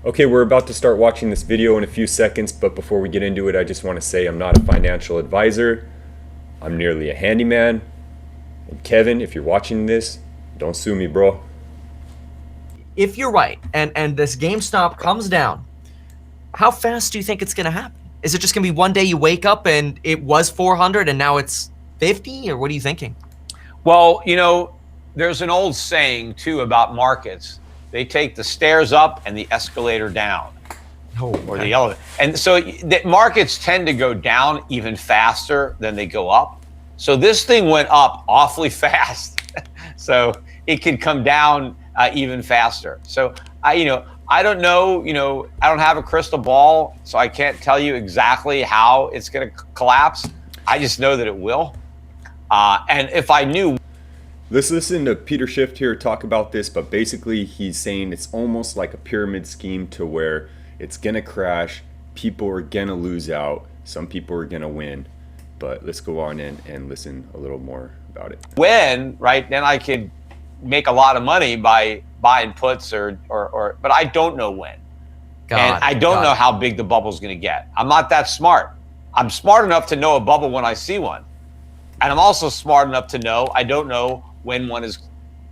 Okay, we're about to start watching this video in a few seconds, but before we get into it, I just want to say I'm not a financial advisor. I'm merely a handyman. And Kevin, if you're watching this, don't sue me, bro. If you're right and this GameStop comes down, how fast do you think it's going to happen? Is it just going to be one day you wake up and it was 400 and now it's 50, or what are you thinking? Well, there's an old saying too about markets. They take the stairs up and the escalator down, Oh, or okay. the elevator. And so the markets tend to go down even faster than they go up. So this thing went up awfully fast. So it could come down even faster. So I don't know, I don't have a crystal ball, so I can't tell you exactly how it's going to collapse. I just know that it will. And if I knew. Let's listen to Peter Shift here talk about this, but basically he's saying it's almost like a pyramid scheme to where it's gonna crash, people are gonna lose out, some people are gonna win. But let's go on in and listen a little more about it. When, right, then I could make a lot of money by buying puts or but I don't know when. And I don't know how big the bubble's going to get. I'm not that smart. I'm smart enough to know a bubble when I see one. And I'm also smart enough to know I don't know when one is,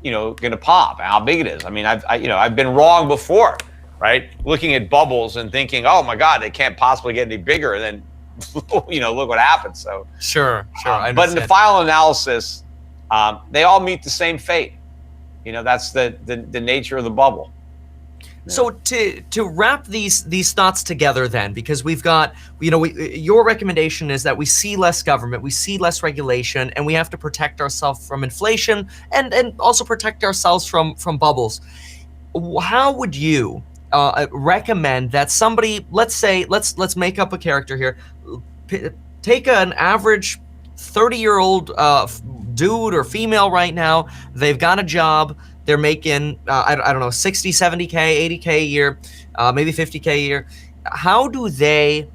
going to pop and how big it is. I mean, I've been wrong before, right? Looking at bubbles and thinking, oh my God, they can't possibly get any bigger. And then, look what happens. So Sure. but in the final analysis, they all meet the same fate. That's the nature of the bubble. So to wrap these thoughts together then, because we've got, your recommendation is that we see less government, we see less regulation, and we have to protect ourselves from inflation and also protect ourselves from bubbles. How would you recommend that somebody, let's make up a character here, take an average 30-year-old dude or female right now, they've got a job, they're making, I don't know, 60, 70K, 80K a year, maybe 50K a year. How do they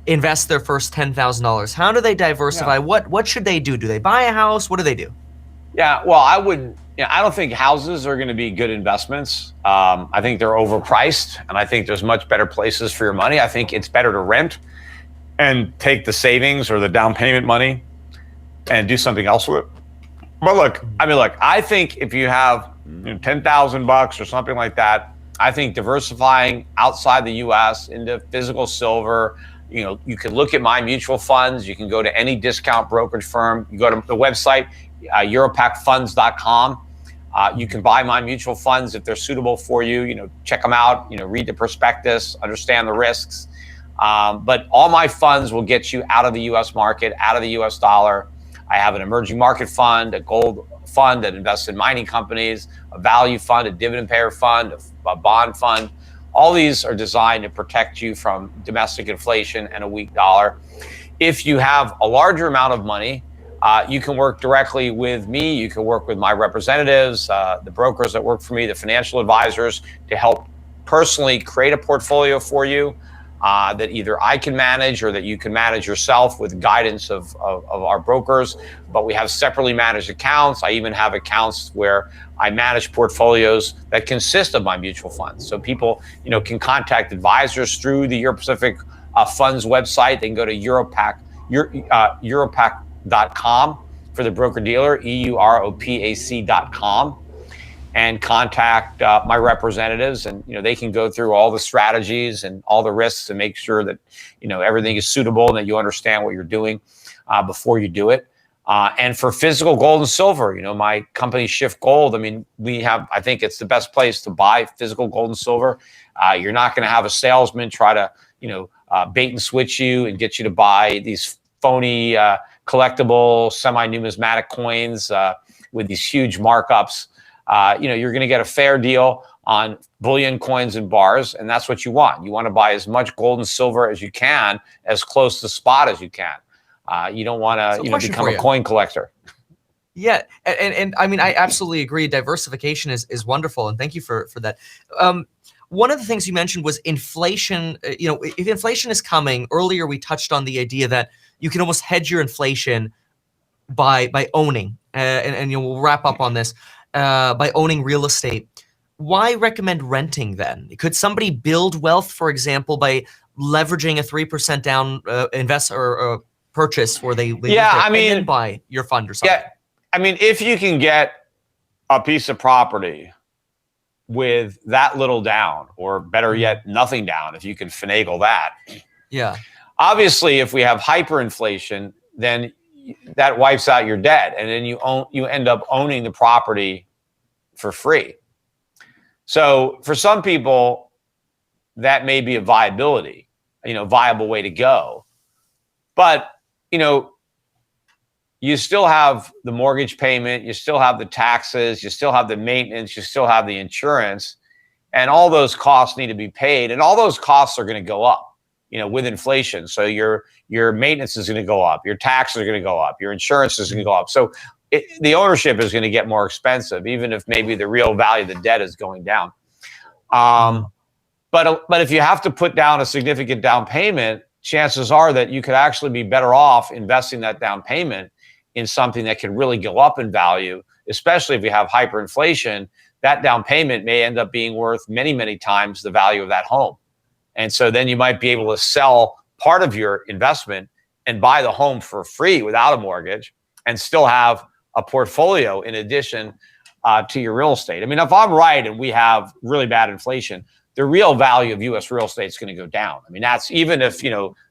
invest their first $10,000? How do they diversify? Yeah. What should they do? Do they buy a house? What do they do? Yeah, well, I don't think houses are going to be good investments. I think they're overpriced, and I think there's much better places for your money. I think it's better to rent and take the savings or the down payment money and do something else with it. But look, I think if you have $10,000 or something like that, I think diversifying outside the U.S. into physical silver. You can look at my mutual funds. You can go to any discount brokerage firm. You go to the website, europacfunds.com. You can buy my mutual funds if they're suitable for you. Check them out. Read the prospectus, understand the risks. But all my funds will get you out of the U.S. market, out of the U.S. dollar. I have an emerging market fund, a gold fund that invests in mining companies, a value fund, a dividend payer fund, a bond fund. All these are designed to protect you from domestic inflation and a weak dollar. If you have a larger amount of money, you can work directly with me. You can work with my representatives, the brokers that work for me, the financial advisors, to help personally create a portfolio for you that either I can manage or that you can manage yourself with guidance of our brokers. But we have separately managed accounts. I even have accounts where I manage portfolios that consist of my mutual funds. So people, can contact advisors through the Europe Pacific Funds website. They can go to Europac.com for the broker dealer, EUROPAC.com. And contact my representatives, and they can go through all the strategies and all the risks and make sure that everything is suitable and that you understand what you're doing before you do it. And for physical gold and silver, my company Shiff Gold. I think it's the best place to buy physical gold and silver. You're not going to have a salesman try to bait and switch you and get you to buy these phony collectible semi-numismatic coins with these huge markups. You're going to get a fair deal on bullion, coins, and bars, and that's what you want. You want to buy as much gold and silver as you can, as close to spot as you can. You don't want to, become a coin collector. Yeah, and I absolutely agree. Diversification is wonderful, and thank you for that. One of the things you mentioned was inflation. If inflation is coming, earlier we touched on the idea that you can almost hedge your inflation by owning, and we'll wrap up on this. By owning real estate. why recommend renting then? Could somebody build wealth, for example, by leveraging a 3% down invest or purchase where they live there, I mean, and then buy your fund or something? Yeah, I mean, if you can get a piece of property with that little down, or better yet, nothing down, if you can finagle that. Yeah. Obviously, if we have hyperinflation, then that wipes out your debt, and then you end up owning the property for free. So for some people, that may be a viable way to go. But, you still have the mortgage payment, you still have the taxes, you still have the maintenance, you still have the insurance, and all those costs need to be paid. And all those costs are going to go up, with inflation. So your maintenance is going to go up, your taxes are going to go up, your insurance is going to go up. So the ownership is going to get more expensive, even if maybe the real value of the debt is going down. But if you have to put down a significant down payment, chances are that you could actually be better off investing that down payment in something that can really go up in value, especially if we have hyperinflation. That down payment may end up being worth many, many times the value of that home. And so then you might be able to sell part of your investment and buy the home for free without a mortgage and still have a portfolio in addition to your real estate. I mean, if I'm right and we have really bad inflation, the real value of U.S. real estate is going to go down. I mean, that's even if,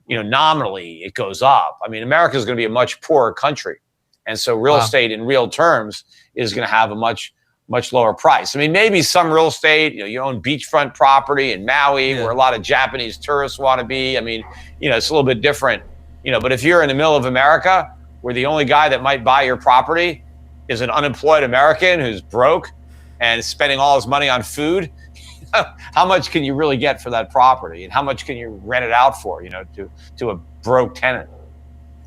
nominally it goes up. I mean, America is going to be a much poorer country. And so real estate in real terms is going to have a much, much lower price. I mean, maybe some real estate, you own beachfront property in Maui where a lot of Japanese tourists want to be. I mean, it's a little bit different, but if you're in the middle of America where the only guy that might buy your property is an unemployed American who's broke and spending all his money on food, how much can you really get for that property, and how much can you rent it out for, to a broke tenant?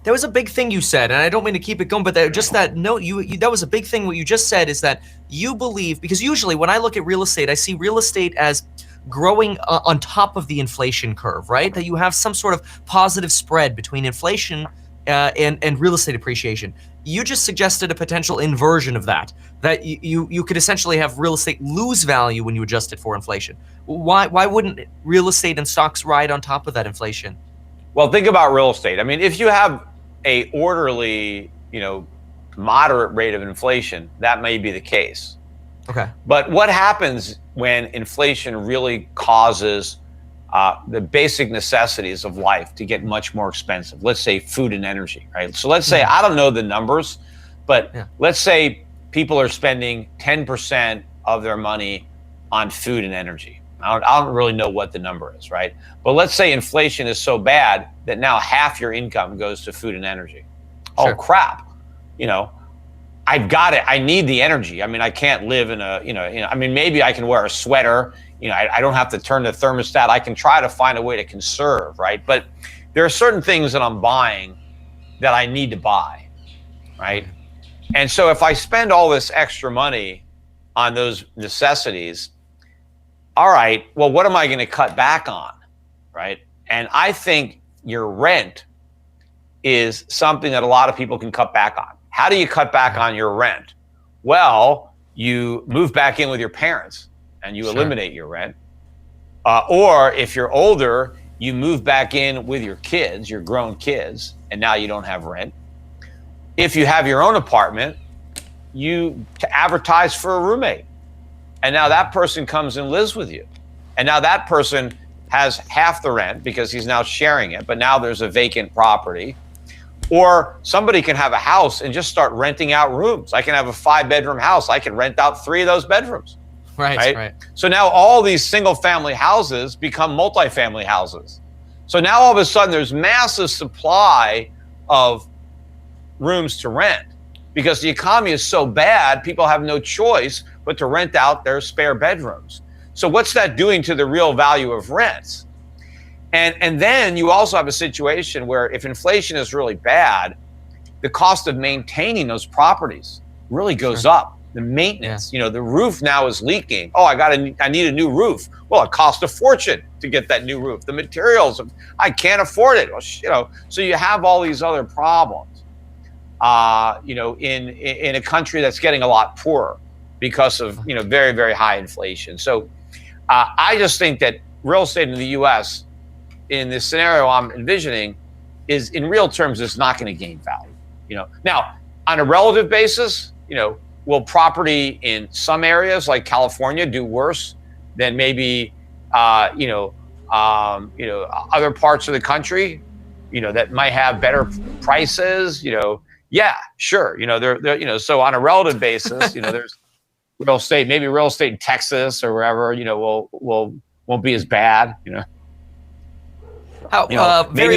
There was a big thing you said, and I don't mean to keep it going, but that note, that was a big thing. What you just said is that you believe, because usually when I look at real estate, I see real estate as growing on top of the inflation curve, right? That you have some sort of positive spread between inflation and real estate appreciation. You just suggested a potential inversion of that you could essentially have real estate lose value when you adjust it for inflation. Why wouldn't real estate and stocks ride on top of that inflation? Well, think about real estate. I mean, if you have a orderly, moderate rate of inflation, that may be the case. Okay. But what happens when inflation really causes the basic necessities of life to get much more expensive? Let's say food and energy, right? So let's say, I don't know the numbers, but let's say people are spending 10% of their money on food and energy. I don't really know what the number is, right? But let's say inflation is so bad that now half your income goes to food and energy. Sure. Oh, crap. I've got it. I need the energy. I mean, I can't live in I mean, maybe I can wear a sweater. I don't have to turn the thermostat. I can try to find a way to conserve, right? But there are certain things that I'm buying that I need to buy, right? And so if I spend all this extra money on those necessities, all right, well, what am I going to cut back on, right? And I think your rent is something that a lot of people can cut back on. How do you cut back on your rent? Well, you move back in with your parents and you eliminate your rent. Or if you're older, you move back in with your kids, your grown kids, and now you don't have rent. If you have your own apartment, you advertise for a roommate. And now that person comes and lives with you. And now that person has half the rent because he's now sharing it, but now there's a vacant property. Or somebody can have a house and just start renting out rooms. I can have a 5-bedroom house. I can rent out 3 of those bedrooms. Right. So now all these single family houses become multifamily houses. So now all of a sudden there's massive supply of rooms to rent because the economy is so bad, people have no choice but to rent out their spare bedrooms. So what's that doing to the real value of rents? And then you also have a situation where if inflation is really bad, the cost of maintaining those properties really goes up. The maintenance, the roof now is leaking. Oh, I need a new roof. Well, it costs a fortune to get that new roof. The materials, I can't afford it. Well, so you have all these other problems, in a country that's getting a lot poorer. because of very, very high inflation. So I just think that real estate in the U.S. in this scenario I'm envisioning is in real terms is not going to gain value. Now on a relative basis, will property in some areas like California do worse than maybe other parts of the country, that might have better prices? Yeah, sure. So on a relative basis, there's real estate, maybe real estate in Texas or wherever, won't be as bad. Maybe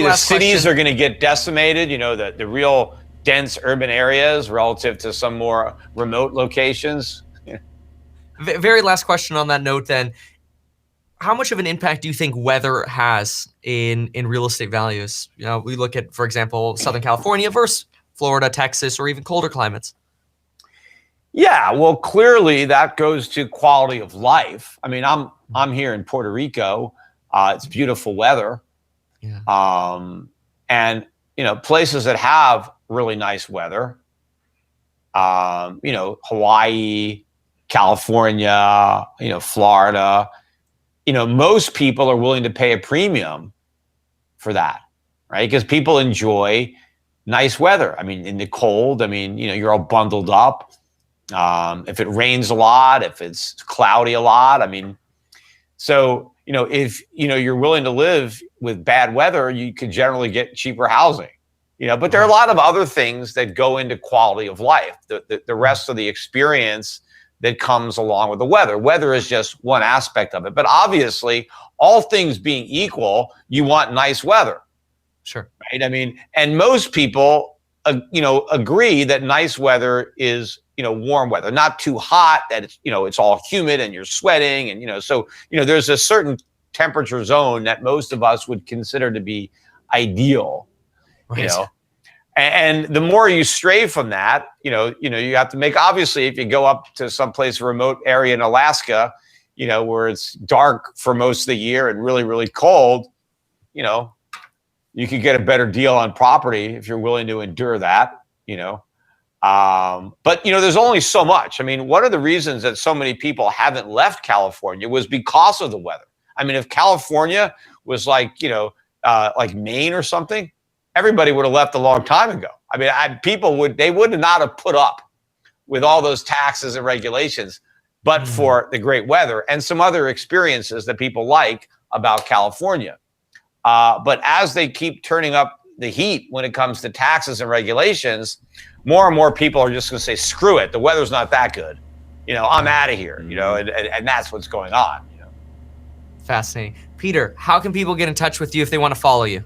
the cities are going to get decimated. The real dense urban areas relative to some more remote locations. Very last question on that note then. How much of an impact do you think weather has in real estate values? We look at, for example, Southern California versus Florida, Texas, or even colder climates. Yeah, well, clearly that goes to quality of life. I mean, I'm here in Puerto Rico. It's beautiful weather. Yeah. And places that have really nice weather, Hawaii, California, Florida, most people are willing to pay a premium for that, right? Because people enjoy nice weather. I mean, in the cold, you're all bundled up. If it rains a lot, if it's cloudy a lot, so, if, you're willing to live with bad weather, you could generally get cheaper housing, but there are a lot of other things that go into quality of life, the rest of the experience that comes along with the weather. Weather is just one aspect of it, but obviously all things being equal, you want nice weather. Sure. Right. And most people, agree that nice weather is, warm weather, not too hot that it's all humid and you're sweating. And, so, there's a certain temperature zone that most of us would consider to be ideal, right. And the more you stray from that, you have to make, obviously, if you go up to someplace remote area in Alaska, where it's dark for most of the year and really, really cold, you could get a better deal on property if you're willing to endure that, But, there's only so much. One of the reasons that so many people haven't left California was because of the weather. If California was like Maine or something, everybody would have left a long time ago. They would not have put up with all those taxes and regulations, but for the great weather and some other experiences that people like about California. But as they keep turning up the heat when it comes to taxes and regulations, more and more people are just going to say, screw it. The weather's not that good. I'm out of here, and that's what's going on. Fascinating. Peter, how can people get in touch with you if they want to follow you?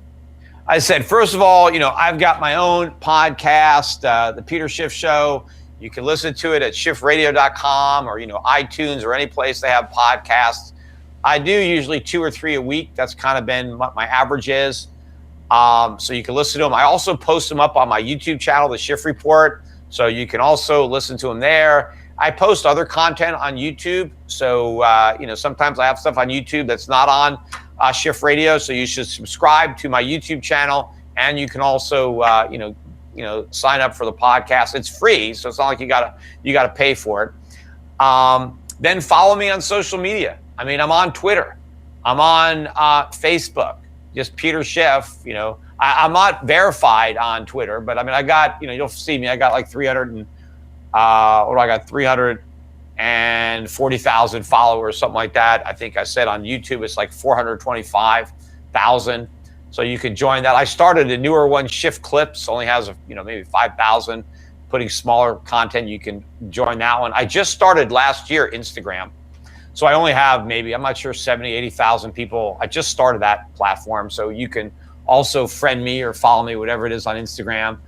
I said, first of all, I've got my own podcast, The Peter Shiff Show. You can listen to it at shiffradio.com or, iTunes or any place they have podcasts. I do usually 2 or 3 a week. That's kind of been what my average is. So you can listen to them. I also post them up on my YouTube channel, The Shiff Report. So you can also listen to them there. I post other content on YouTube. So, sometimes I have stuff on YouTube that's not on Shiff Radio. So you should subscribe to my YouTube channel. And you can also, sign up for the podcast. It's free. So it's not like you gotta pay for it. Then follow me on social media. I'm on Twitter. I'm on Facebook. Just Peter Shiff. I'm not verified on Twitter, but I got, you'll see me. I got like 340,000 followers, something like that. I think I said on YouTube it's like 425,000. So you can join that. I started a newer one, Shiff Clips, only has maybe 5,000. Putting smaller content, you can join that one. I just started last year Instagram. So I only have maybe, I'm not sure, 70, 80,000 people. I just started that platform. So you can also friend me or follow me, whatever it is on Instagram.